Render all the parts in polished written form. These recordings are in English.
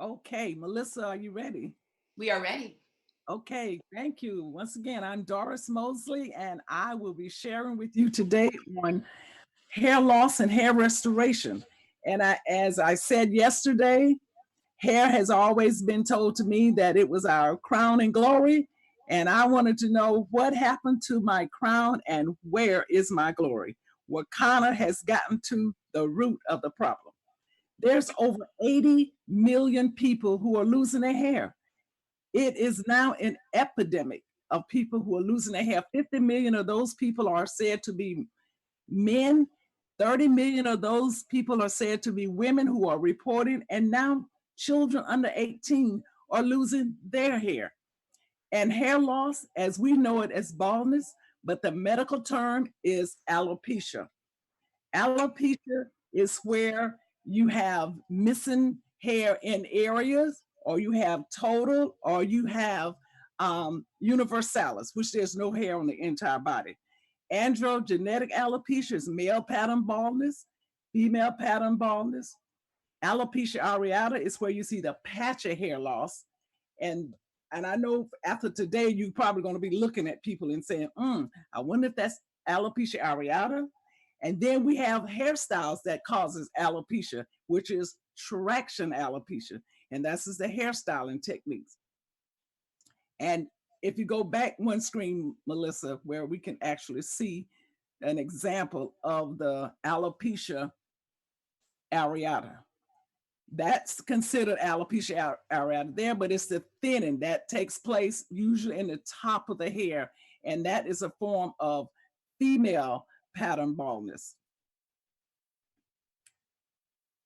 Okay, Melissa, are you ready? We are ready. Okay, thank you. Once again, I'm Doris Mosley, and I will be sharing with you today on hair loss and hair restoration. As I said yesterday, hair has always been told to me that it was our crown and glory, and I wanted to know what happened to my crown and where is my glory. Wakanda has gotten to the root of the problem. There's over 80 million people who are losing their hair. It is now an epidemic of people who are losing their hair. 50 million of those people are said to be men. 30 million of those people are said to be women who are reporting. And now children under 18 are losing their hair. And hair loss, as we know it as baldness, but the medical term is alopecia. Alopecia is where you have missing hair in areas, or you have total, or you have universalis, which there's no hair on the entire body. Androgenetic alopecia is male pattern baldness, female pattern baldness. Alopecia areata is where you see the patch of hair loss. And and I know after today, you're probably going to be looking at people and saying, I wonder if that's alopecia areata. And then we have hairstyles that causes alopecia, which is traction alopecia. And that's just the hairstyling techniques. And if you go back one screen, Melissa, where we can actually see an example of the alopecia areata. That's considered alopecia areata there, but it's the thinning that takes place usually in the top of the hair, and that is a form of female pattern baldness.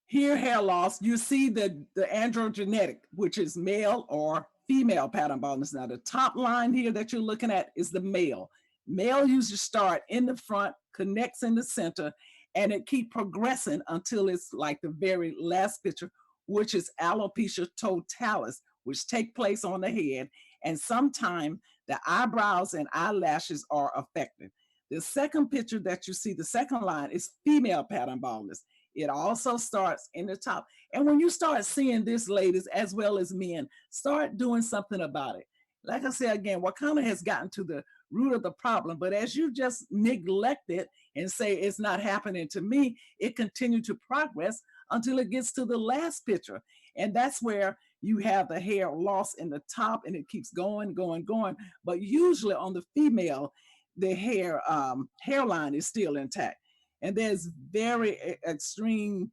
Here, hair loss, you see the androgenetic, which is male or female pattern baldness. Now, the top line here that you're looking at is the male. Male usually start in the front, connects in the center, and it keep progressing until it's like the very last picture, which is alopecia totalis, which take place on the head, and sometimes the eyebrows and eyelashes are affected. The second picture that you see, the second line, is female pattern baldness. It also starts in the top. And when you start seeing this, ladies, as well as men, start doing something about it. Like I said again, Wakanda has gotten to the root of the problem. But as you just neglect it and say it's not happening to me, it continues to progress until it gets to the last picture. And that's where you have the hair loss in the top and it keeps going, going, going. But usually on the female, the hairline is still intact. And there's extreme,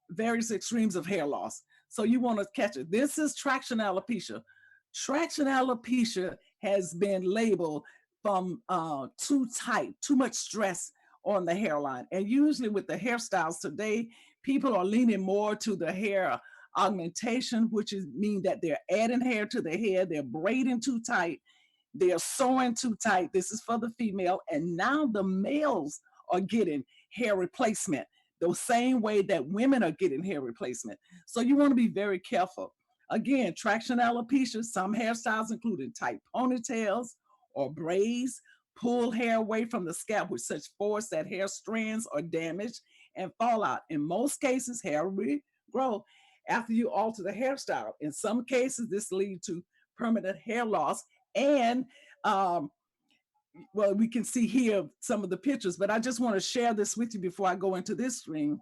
various extremes of hair loss. So you want to catch it. This is traction alopecia. Traction alopecia has been labeled from too tight, too much stress on the hairline. And usually with the hairstyles today, people are leaning more to the hair augmentation, which is mean that they're adding hair to the hair, they're braiding too tight, they're sewing too tight. This is for the female. And now the males are getting hair replacement the same way that women are getting hair replacement. So you want to be very careful. Again, traction alopecia, some hairstyles including tight ponytails or braids, pull hair away from the scalp with such force that hair strands are damaged and fall out. In most cases, hair will regrow after you alter the hairstyle. In some cases, this leads to permanent hair loss and well, we can see here some of the pictures, but I just want to share this with you before I go into this screen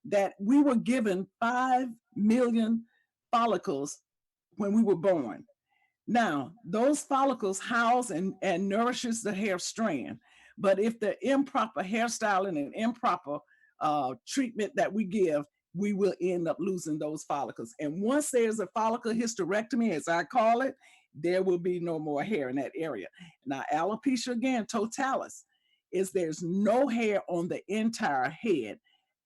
that we were given 5 million follicles when we were born. Now, those follicles house and nourishes the hair strand. But if the improper hairstyling and improper treatment that we give, we will end up losing those follicles. And once there's a follicle hysterectomy, as I call it, there will be no more hair in that area. Now, alopecia again, totalis, is there's no hair on the entire head.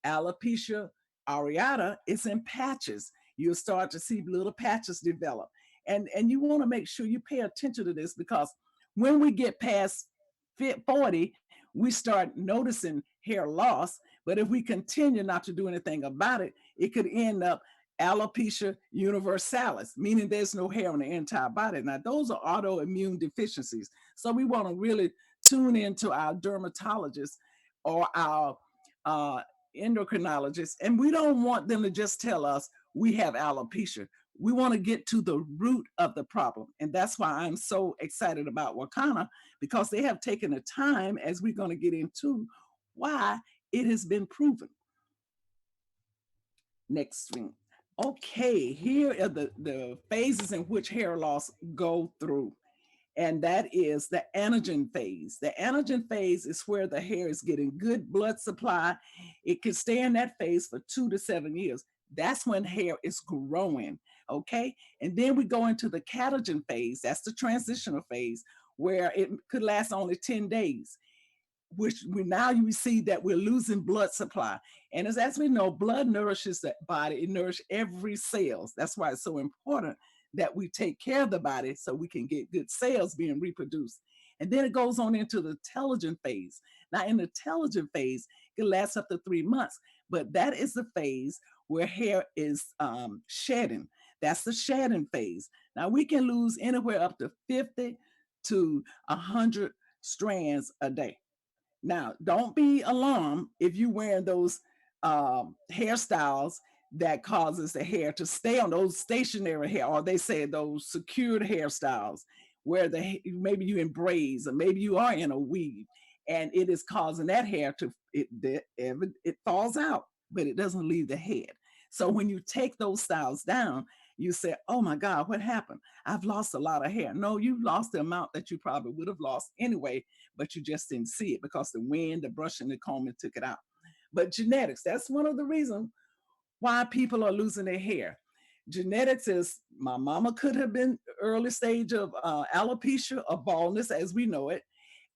Alopecia areata is in patches. You'll start to see little patches develop. And you want to make sure you pay attention to this because when we get past 40, we start noticing hair loss. But if we continue not to do anything about it, it could end up alopecia universalis, meaning there's no hair on the entire body. Now, those are autoimmune deficiencies. So we want to really tune into our dermatologists or our uh, endocrinologists, and we don't want them to just tell us, we have alopecia. We want to get to the root of the problem. And that's why I'm so excited about Wakana, because they have taken the time, as we're going to get into, why it has been proven. Next screen. Okay, here are the phases in which hair loss go through. And that is the anagen phase. The anagen phase is where the hair is getting good blood supply. It can stay in that phase for 2 to 7 years. That's when hair is growing, okay? And then we go into the catagen phase. That's the transitional phase, where it could last only 10 days, which we now you see that we're losing blood supply. And as we know, blood nourishes the body. It nourishes every cell. That's why it's so important that we take care of the body so we can get good cells being reproduced. And then it goes on into the telogen phase. Now, in the telogen phase, it lasts up to 3 months, but that is the phase where hair is shedding. That's the shedding phase. Now, we can lose anywhere up to 50 to 100 strands a day. Now, don't be alarmed if you're wearing those hairstyles that causes the hair to stay on those stationary hair, or they say those secured hairstyles where maybe you in braids or maybe you are in a weave, and it is causing that hair to it falls out, but it doesn't leave the head. So when you take those styles down, you say, "Oh my God, what happened? I've lost a lot of hair." No, you lost the amount that you probably would have lost anyway, but you just didn't see it because the wind, the brushing, the combing took it out. But genetics, that's one of the reasons why people are losing their hair. Genetics is, my mama could have been early stage of alopecia or baldness as we know it,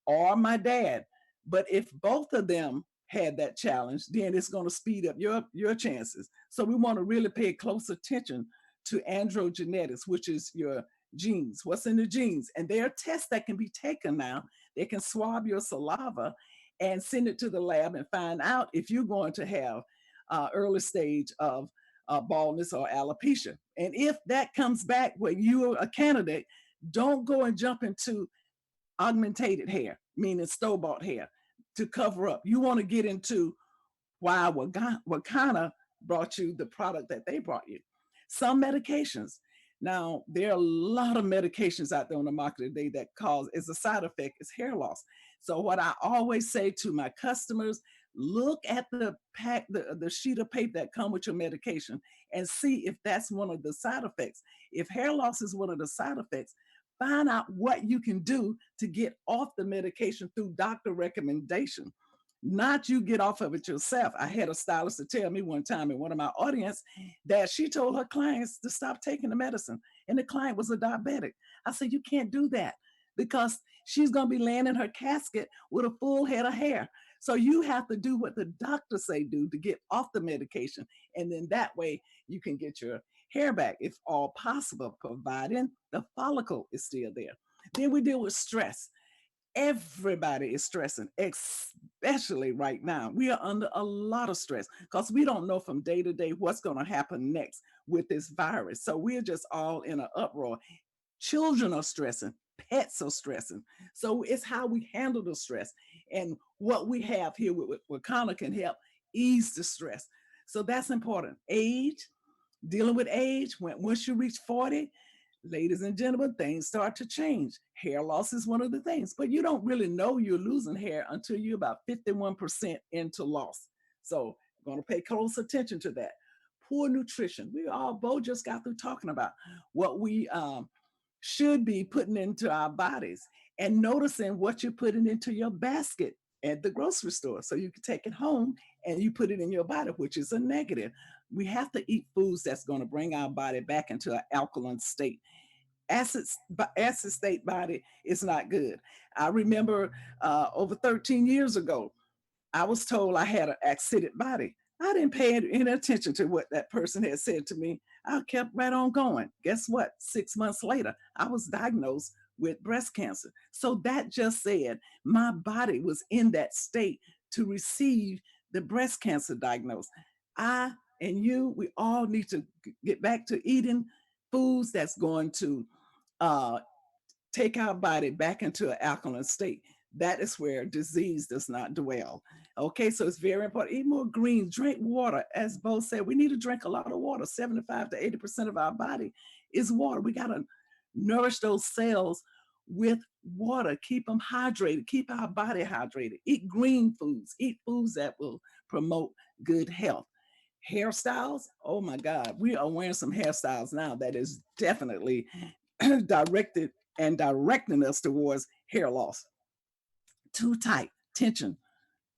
or my dad. But if both of them had that challenge, then it's going to speed up your chances. So we want to really pay close attention to androgenetics, which is your genes, what's in the genes. And there are tests that can be taken now. They can swab your saliva and send it to the lab and find out if you're going to have early stage of baldness or alopecia. And if that comes back where you're a candidate, don't go and jump into augmented hair, meaning store-bought hair, to cover up. You want to get into why Wakana brought you the product that they brought you. Some medications. Now, there are a lot of medications out there on the market today that cause, as a side effect, is hair loss. So what I always say to my customers, look at the pack, the sheet of paper that come with your medication and see if that's one of the side effects. If hair loss is one of the side effects, find out what you can do to get off the medication through doctor recommendation, not you get off of it yourself. I had a stylist to tell me one time in one of my audience that she told her clients to stop taking the medicine, and the client was a diabetic. I said, you can't do that because she's going to be laying in her casket with a full head of hair. So you have to do what the doctors say do to get off the medication, and then that way you can get your hair back if all possible, providing the follicle is still there. Then we deal with stress. Everybody is stressing, especially right now. We are under a lot of stress because we don't know from day to day what's going to happen next with this virus. So we're just all in an uproar. Children are stressing, pets are stressing. So it's how we handle the stress. And what we have here with Wakana can help ease the stress. So that's important. Age, dealing with age, once you reach 40, ladies and gentlemen, things start to change. Hair loss is one of the things, but you don't really know you're losing hair until you're about 51% into loss. So I'm going to pay close attention to that. Poor nutrition. We all both just got through talking about what we should be putting into our bodies and noticing what you're putting into your basket at the grocery store so you can take it home and you put it in your body, which is a negative. We have to eat foods that's going to bring our body back into an alkaline state. Acid state body is not good. I remember over 13 years ago, I was told I had an acidic body. I didn't pay any attention to what that person had said to me. I kept right on going. Guess what? 6 months later, I was diagnosed with breast cancer. So that just said my body was in that state to receive the breast cancer diagnosis. I and you, we all need to get back to eating foods that's going to uh, take our body back into an alkaline state. That is where disease does not dwell. Okay, so it's very important. Eat more greens, drink water. As Bo said, we need to drink a lot of water. 75 to 80% of our body is water. We got to nourish those cells with water, keep them hydrated, keep our body hydrated. Eat green foods, eat foods that will promote good health. Hairstyles, oh my God, we are wearing some hairstyles now that is definitely directed and directing us towards hair loss. Too tight, tension,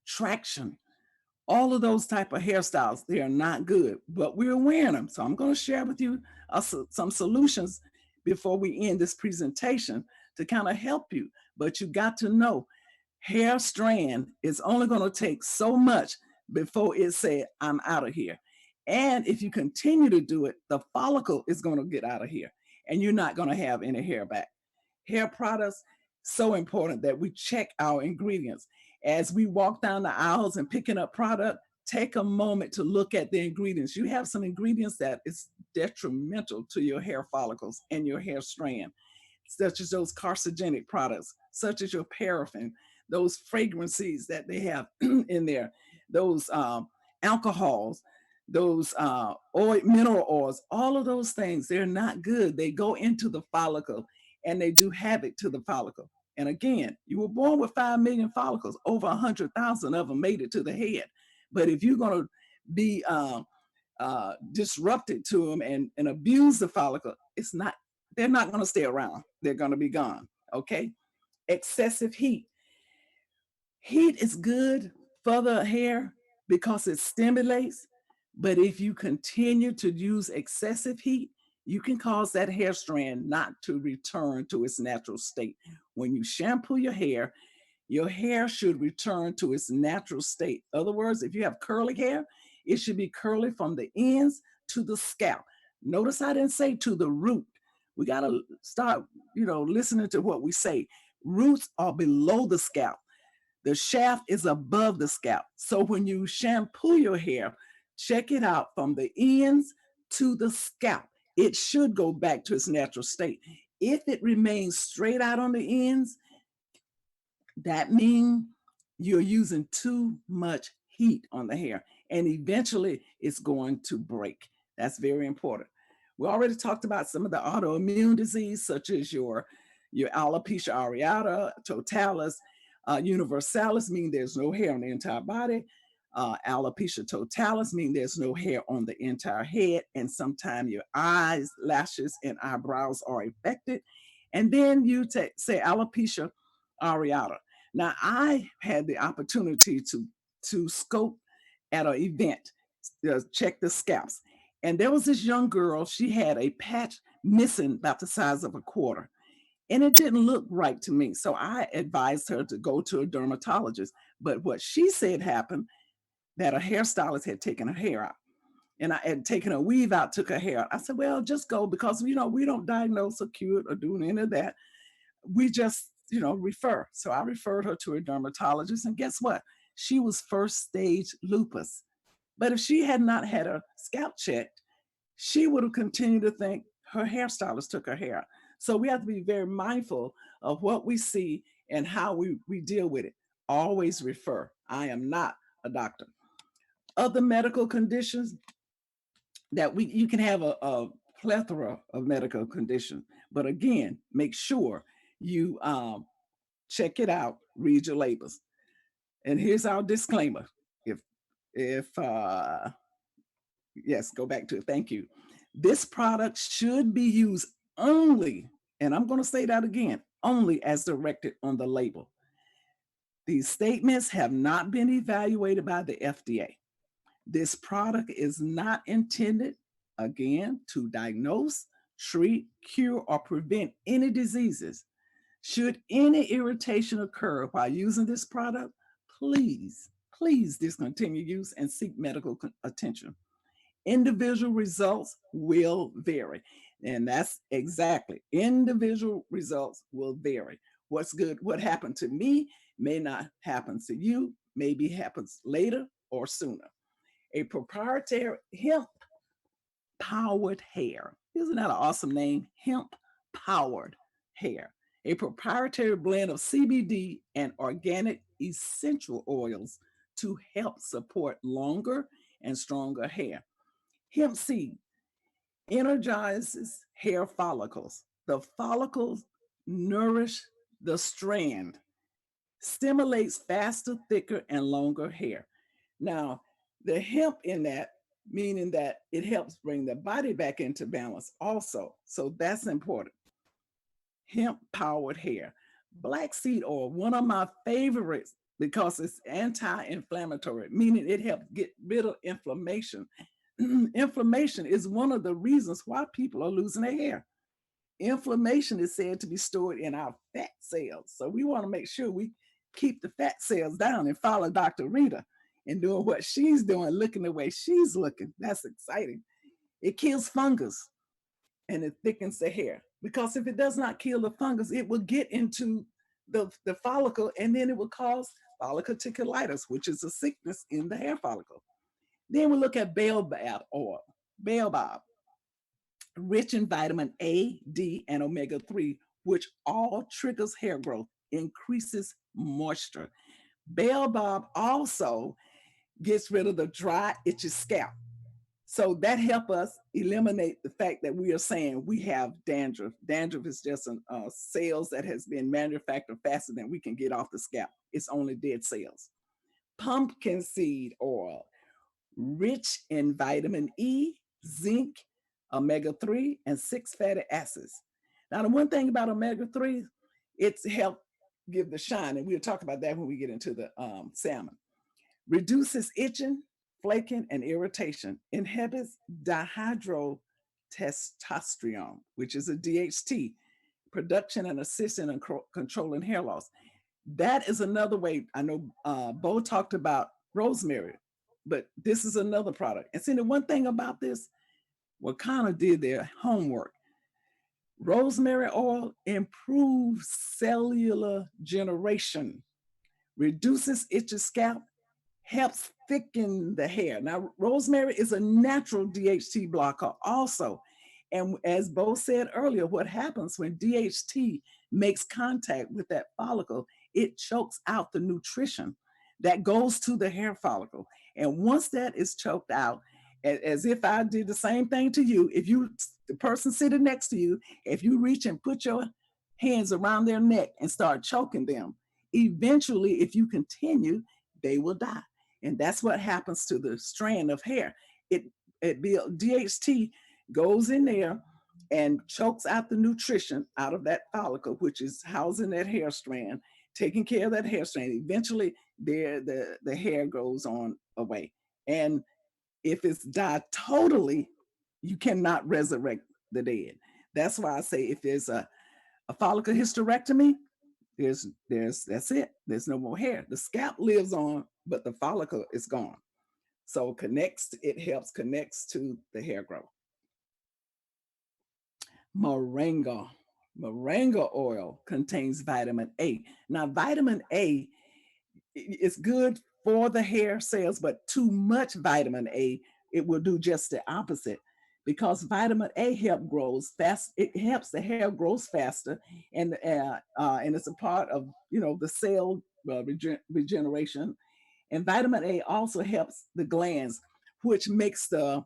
traction, all of those type of hairstyles, they are not good, but we're wearing them. So I'm going to share with you some solutions before we end this presentation to kind of help you. But you got to know hair strand is only going to take so much before it said, I'm out of here. And if you continue to do it, the follicle is going to get out of here and you're not going to have any hair back. Hair products, so important that we check our ingredients. As we walk down the aisles and picking up product, take a moment to look at the ingredients. You have some ingredients that is detrimental to your hair follicles and your hair strand, such as those carcinogenic products, such as your paraffin, those fragrances that they have in there, those alcohols, those oil, mineral oils, all of those things, they're not good. They go into the follicle and they do havoc to the follicle. And again, you were born with 5 million follicles, over 100,000 of them made it to the head. But if you're going to be disrupted to them and abuse the follicle, it's not, they're not going to stay around. They're going to be gone. Okay. Excessive heat. Heat is good for the hair because it stimulates. But if you continue to use excessive heat, you can cause that hair strand not to return to its natural state. When you shampoo your hair should return to its natural state. In other words, if you have curly hair, it should be curly from the ends to the scalp. Notice I didn't say to the root. We got to start, listening to what we say. Roots are below the scalp. The shaft is above the scalp. So when you shampoo your hair, check it out from the ends to the scalp. It should go back to its natural state. If it remains straight out on the ends, that means you're using too much heat on the hair and eventually it's going to break. That's very important. We already talked about some of the autoimmune disease, such as your alopecia areata, totalis, universalis, meaning there's no hair on the entire body. Alopecia totalis, meaning there's no hair on the entire head, and sometimes your eyes, lashes, and eyebrows are affected. And then you say alopecia areata. Now, I had the opportunity to scope at an event, check the scalps. And there was this young girl, she had a patch missing about the size of a quarter. And it didn't look right to me. So I advised her to go to a dermatologist. But what she said happened, that a hairstylist had taken her hair out. And I had taken a weave out, took her hair out. I said, well, just go because, we don't diagnose or cure or do any of that. We just, refer. So I referred her to a dermatologist. And guess what? She was first stage lupus. But if she had not had her scalp checked, she would have continued to think her hairstylist took her hair. So we have to be very mindful of what we see and how we deal with it. Always refer. I am not a doctor. Other medical conditions that you can have a plethora of medical conditions, but again, make sure you check it out, read your labels. And here's our disclaimer. If yes, go back to it. Thank you. This product should be used only, and I'm going to say that again, only as directed on the label. These statements have not been evaluated by the FDA. This product is not intended, again, to diagnose, treat, cure, or prevent any diseases. Should any irritation occur while using this product, please discontinue use and seek medical attention. Individual results will vary. And that's exactly, individual results will vary. What's good, what happened to me may not happen to you, maybe happens later or sooner. A proprietary hemp powered hair. Isn't that an awesome name? Hemp powered hair. a proprietary blend of CBD and organic essential oils to help support longer and stronger hair. Hemp seed energizes hair follicles. The follicles nourish the strand, stimulates faster, thicker, and longer hair. Now, the hemp in that, meaning that it helps bring the body back into balance also. So that's important. Hemp powered hair. Black seed oil, one of my favorites because it's anti-inflammatory, meaning it helps get rid of inflammation. Inflammation is one of the reasons why people are losing their hair. Inflammation is said to be stored in our fat cells. So we want to make sure we keep the fat cells down and follow Dr. Rita and doing what she's doing, looking the way she's looking. That's exciting. It kills fungus and it thickens the hair. Because if it does not kill the fungus, it will get into the follicle and then it will cause folliculitis, which is a sickness in the hair follicle. Then we look at baobab oil. Baobab, rich in vitamin A, D, and omega-3, which all triggers hair growth, increases moisture. Baobab also gets rid of the dry, itchy scalp. So that helps us eliminate the fact that we are saying we have dandruff. Dandruff is just cells that has been manufactured faster than we can get off the scalp. It's only dead cells. Pumpkin seed oil, rich in vitamin E, zinc, omega-3, and 6 fatty acids. Now, the one thing about omega-3, it's help give the shine, and we'll talk about that when we get into the salmon. Reduces itching, flaking, and irritation. Inhibits dihydrotestosterone, which is a DHT, production and assisting in controlling hair loss. That is another way. I know Bo talked about rosemary, but this is another product. And see, the one thing about this, Wakanda did their homework. Rosemary oil improves cellular generation, reduces itchy scalp, helps thicken the hair. Now, rosemary is a natural DHT blocker also. And as Bo said earlier, what happens when DHT makes contact with that follicle, it chokes out the nutrition that goes to the hair follicle. And once that is choked out, as if I did the same thing to you, if you, the person sitting next to you, if you reach and put your hands around their neck and start choking them, eventually, if you continue, they will die. And that's what happens to the strand of hair. DHT goes in there and chokes out the nutrition out of that follicle, which is housing that hair strand, taking care of that hair strand. Eventually, the hair goes on away. And if it's died totally, you cannot resurrect the dead. That's why I say if there's a follicle hysterectomy, that's it. There's no more hair. The scalp lives on, but the follicle is gone. So it helps connects to the hair growth. Moringa oil contains vitamin A. Now, vitamin A is good for the hair cells, but too much vitamin A, it will do just the opposite. Because vitamin A grows fast, it helps the hair grows faster, and it's a part of the cell regeneration. And vitamin A also helps the glands, which makes the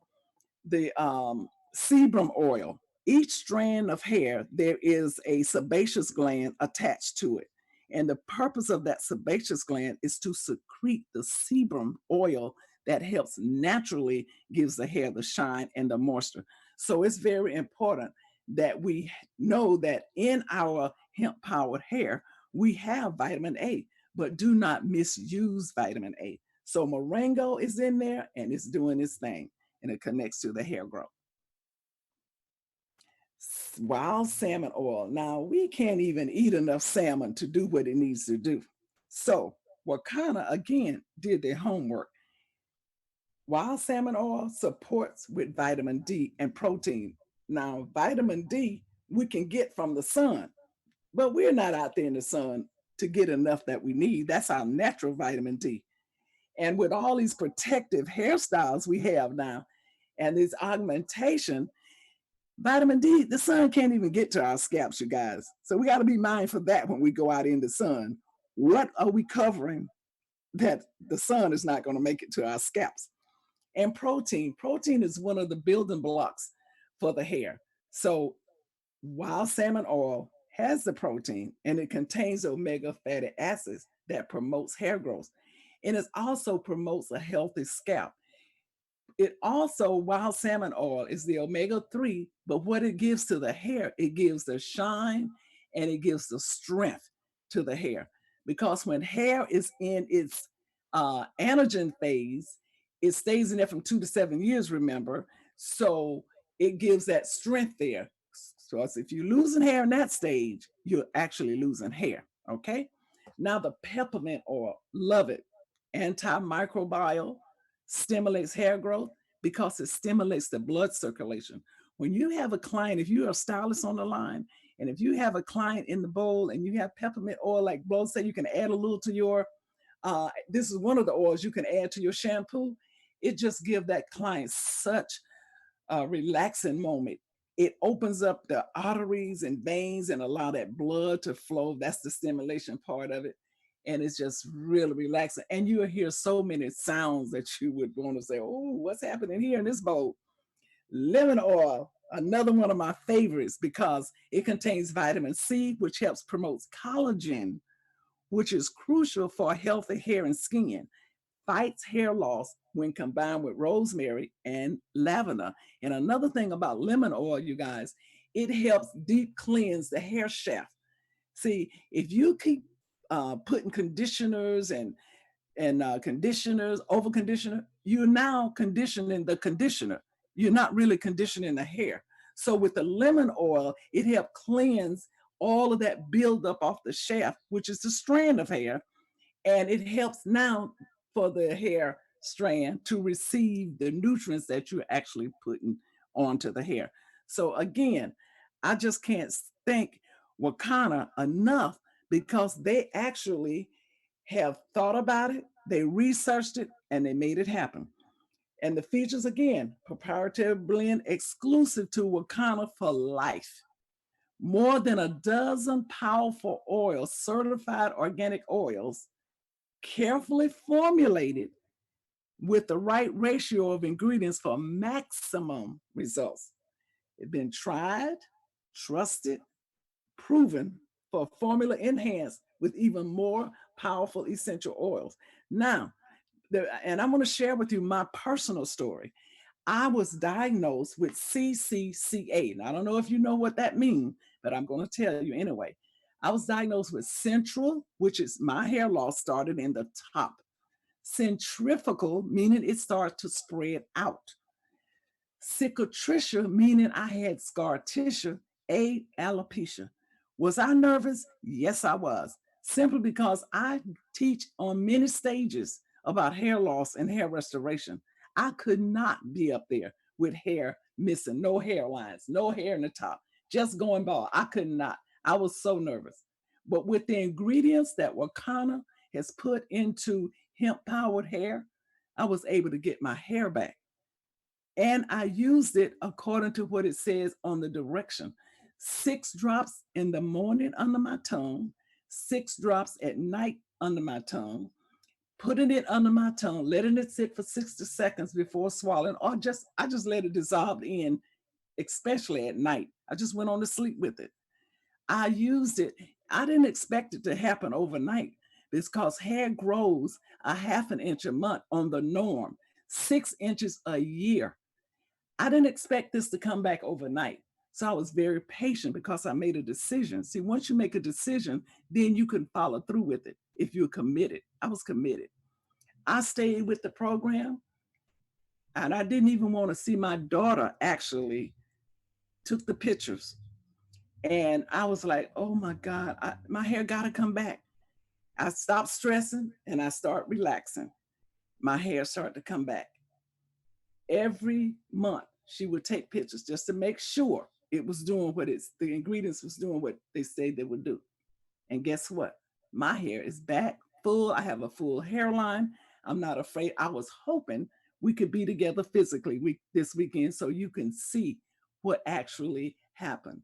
sebum oil. Each strand of hair, there is a sebaceous gland attached to it. And the purpose of that sebaceous gland is to secrete the sebum oil that helps naturally gives the hair the shine and the moisture. So it's very important that we know that in our hemp powered hair, we have vitamin A, but do not misuse vitamin A. So moringa is in there and it's doing its thing and it connects to the hair growth. Wild salmon oil. Now, we can't even eat enough salmon to do what it needs to do. So Wakanda, again, did their homework. Wild salmon oil supports with vitamin D and protein. Now, vitamin D we can get from the sun, but we're not out there in the sun to get enough that we need. That's our natural vitamin D. And with all these protective hairstyles we have now and this augmentation, Vitamin D, the sun can't even get to our scalps, you guys. So we got to be mindful of that when we go out in the sun. What are we covering that the sun is not going to make it to our scalps? And protein. Protein is one of the building blocks for the hair. So wild salmon oil has the protein and it contains omega fatty acids that promotes hair growth. And it also promotes a healthy scalp. It also, wild salmon oil is the omega-3, but what it gives to the hair, it gives the shine and it gives the strength to the hair. Because when hair is in its anagen phase, it stays in there from 2 to 7 years, remember? So it gives that strength there. So if you're losing hair in that stage, you're actually losing hair, okay? Now the peppermint oil, love it. Antimicrobial, stimulates hair growth because it stimulates the blood circulation. When you have a client, if you're a stylist on the line, and if you have a client in the bowl and you have peppermint oil, like Bo said, you can add a little to your, this is one of the oils you can add to your shampoo. It just gives that client such a relaxing moment. It opens up the arteries and veins and allow that blood to flow. That's the stimulation part of it. And it's just really relaxing. And you'll hear so many sounds that you would want to say, oh, what's happening here in this bowl? Lemon oil, another one of my favorites because it contains vitamin C, which helps promote collagen, which is crucial for healthy hair and skin, fights hair loss when combined with rosemary and lavender. And another thing about lemon oil, you guys, it helps deep cleanse the hair shaft. See, if you keep putting conditioners and conditioners, over conditioner, you're now conditioning the conditioner. You're not really conditioning the hair. So with the lemon oil, it helps cleanse all of that buildup off the shaft, which is the strand of hair, and it helps now for the hair strand to receive the nutrients that you're actually putting onto the hair. So again, I just can't thank Wakana enough because they actually have thought about it, they researched it, and they made it happen. And the features again, proprietary blend exclusive to Wakana for life. More than a dozen powerful oils, certified organic oils, carefully formulated with the right ratio of ingredients for maximum results. It's been tried, trusted, proven for formula enhanced with even more powerful essential oils. Now, and I'm going to share with you my personal story. I was diagnosed with CCCA. Now, I don't know if you know what that means, but I'm going to tell you anyway. I was diagnosed with central, which is my hair loss started in the top. Centrifugal, meaning it started to spread out. Cicatricial, meaning I had scar tissue. Alopecia. Was I nervous? Yes, I was. Simply because I teach on many stages about hair loss and hair restoration. I could not be up there with hair missing, no hairlines, no hair in the top, just going bald. I could not. I was so nervous. But with the ingredients that Wakana has put into hemp powered hair, I was able to get my hair back. And I used it according to what it says on the direction. 6 drops in the morning under my tongue, 6 drops at night under my tongue, putting it under my tongue, letting it sit for 60 seconds before swallowing, or I just let it dissolve in, especially at night. I just went on to sleep with it. I used it. I didn't expect it to happen overnight because hair grows a half an inch a month on the norm, 6 inches a year. I didn't expect this to come back overnight. So I was very patient because I made a decision. See, once you make a decision, then you can follow through with it if you're committed. I was committed. I stayed with the program and I didn't even want to see my daughter actually took the pictures. And I was like, oh my God, my hair got to come back. I stopped stressing and I start relaxing. My hair started to come back. Every month she would take pictures just to make sure it was doing the ingredients was doing what they said they would do. And guess what? My hair is back full. I have a full hairline. I'm not afraid. I was hoping we could be together physically this weekend so you can see what actually happened.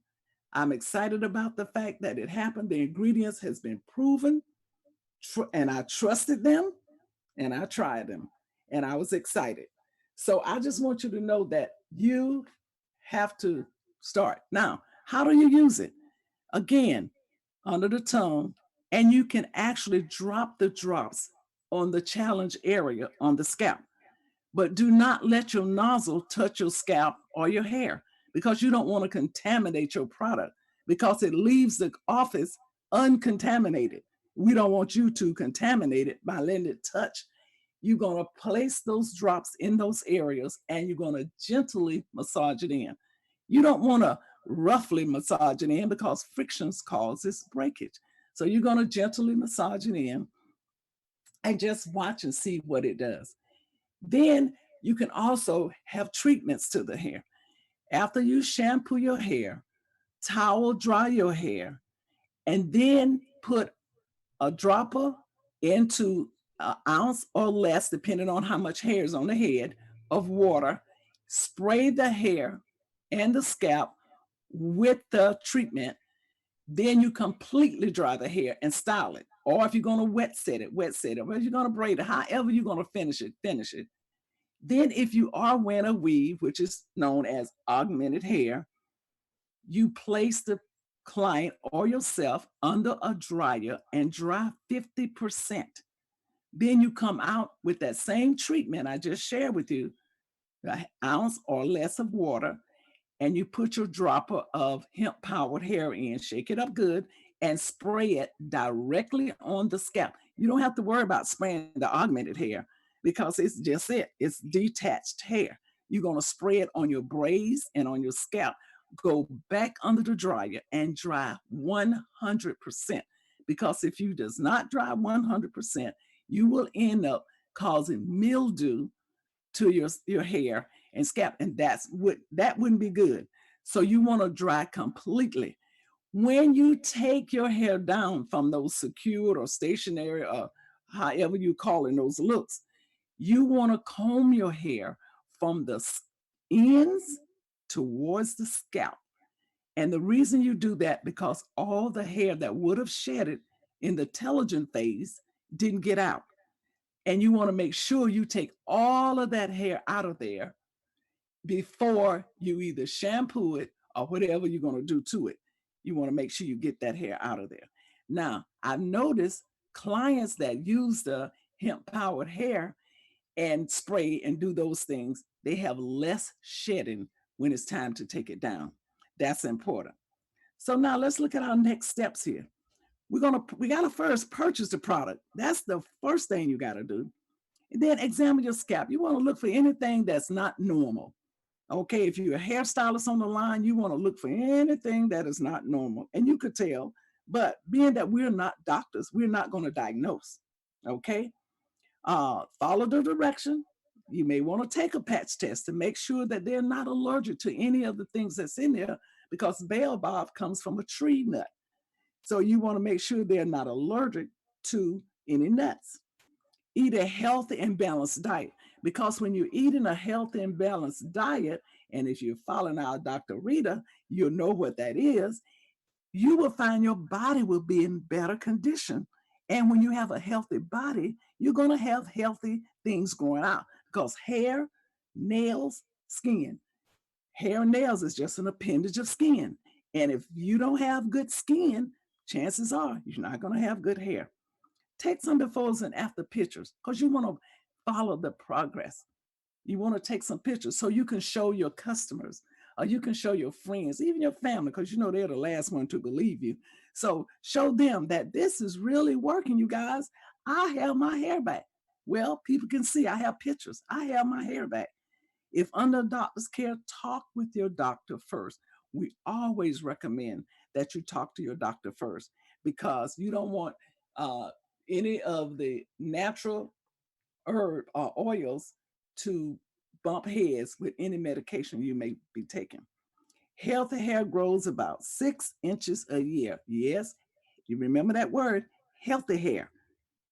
I'm excited about the fact that it happened. The ingredients has been proven, and I trusted them, and I tried them, and I was excited. So I just want you to know that you have to start. Now, how do you use it? Again, under the tongue, and you can actually drop the drops on the challenge area on the scalp. But do not let your nozzle touch your scalp or your hair, because you don't want to contaminate your product, because it leaves the office uncontaminated. We don't want you to contaminate it by letting it touch. You're going to place those drops in those areas, and you're going to gently massage it in. You don't want to roughly massage it in, because frictions causes breakage. So you're going to gently massage it in and just watch and see what it does. Then you can also have treatments to the hair. After you shampoo your hair, towel dry your hair, and then put a dropper into an ounce or less, depending on how much hair is on the head, of water. Spray the hair and the scalp with the treatment. Then you completely dry the hair and style it. Or if you're going to wet set it, wet set it. Or if you're going to braid it, however you're going to finish it, finish it. Then if you are wearing a weave, which is known as augmented hair, you place the client or yourself under a dryer and dry 50%. Then you come out with that same treatment I just shared with you, an ounce or less of water, and you put your dropper of hemp powered hair in, shake it up good, and spray it directly on the scalp. You don't have to worry about spraying the augmented hair, because it's just it's detached hair. You're going to spray it on your braids and on your scalp. Go back under the dryer and dry 100%. Because if you does not dry 100%, you will end up causing mildew to your hair and scalp, and that wouldn't be good. So you want to dry completely. When you take your hair down from those secured or stationary, or however you call in those looks, you want to comb your hair from the ends towards the scalp. And the reason you do that, because all the hair that would have shedded in the telogen phase didn't get out. And you want to make sure you take all of that hair out of there before you either shampoo it or whatever you're going to do to it. You want to make sure you get that hair out of there. Now, I've noticed clients that use the hemp powered hair and spray and do those things, they have less shedding when it's time to take it down. That's important. So now let's look at our next steps here. We gotta first purchase the product. That's the first thing you gotta do. And then examine your scalp. You want to look for anything that's not normal. Okay, if you're a hairstylist on the line, you want to look for anything that is not normal. And you could tell, but being that we're not doctors, we're not going to diagnose. Okay, follow the direction. You may want to take a patch test to make sure that they're not allergic to any of the things that's in there, because baobab comes from a tree nut. So you want to make sure they're not allergic to any nuts. Eat a healthy and balanced diet, because when you're eating a healthy and balanced diet, and if you're following our Dr. Rita, you'll know what that is. You will find your body will be in better condition. And when you have a healthy body, you're going to have healthy things growing out, because hair, nails, skin. Hair and nails is just an appendage of skin. And if you don't have good skin, chances are you're not going to have good hair. Take some befores and after pictures, because you want to follow the progress. You want to take some pictures so you can show your customers, or you can show your friends, even your family, because you know they're the last one to believe you. So show them that this is really working, you guys. I have my hair back. Well, people can see I have pictures. I have my hair back. If under doctor's care, talk with your doctor first. We always recommend that you talk to your doctor first, because you don't want uh, any of the natural herb or oils to bump heads with any medication you may be taking. Healthy hair grows about 6 inches a year. Yes, you remember that word. Healthy hair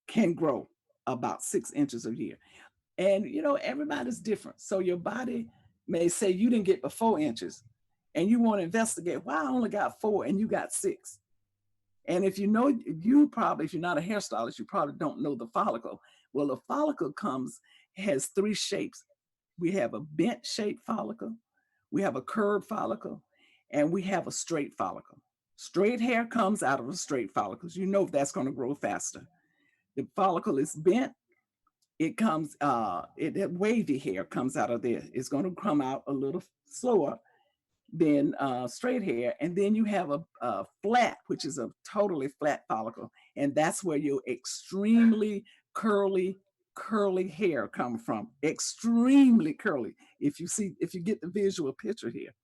can grow about 6 inches a year. And you know, everybody's different. So your body may say you didn't get but 4 inches. and you want to investigate why I only got 4 and you got 6. And if you know, you probably, if you're not a hairstylist, you probably don't know the follicle. Well, the follicle has 3 shapes. We have a bent shaped follicle, we have a curved follicle, and we have a straight follicle. Straight hair comes out of a straight follicle. You know that's going to grow faster. The follicle is bent. It comes, wavy hair comes out of there. It's going to come out a little slower than straight hair. And then you have a flat, which is a totally flat follicle. And that's where your extremely curly hair come from. Extremely curly. If you get the visual picture here,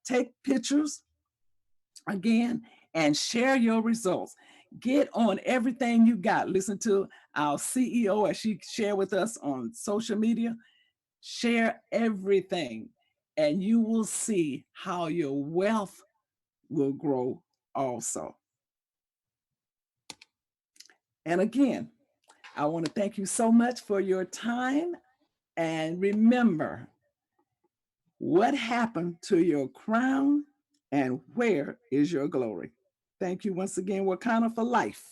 take pictures again and share your results. Get on everything you got. Listen to our CEO as she shared with us on social media. Share everything, and you will see how your wealth will grow also. And again, I want to thank you so much for your time. And remember, what happened to your crown and where is your glory? Thank you once again, Wakana, for life.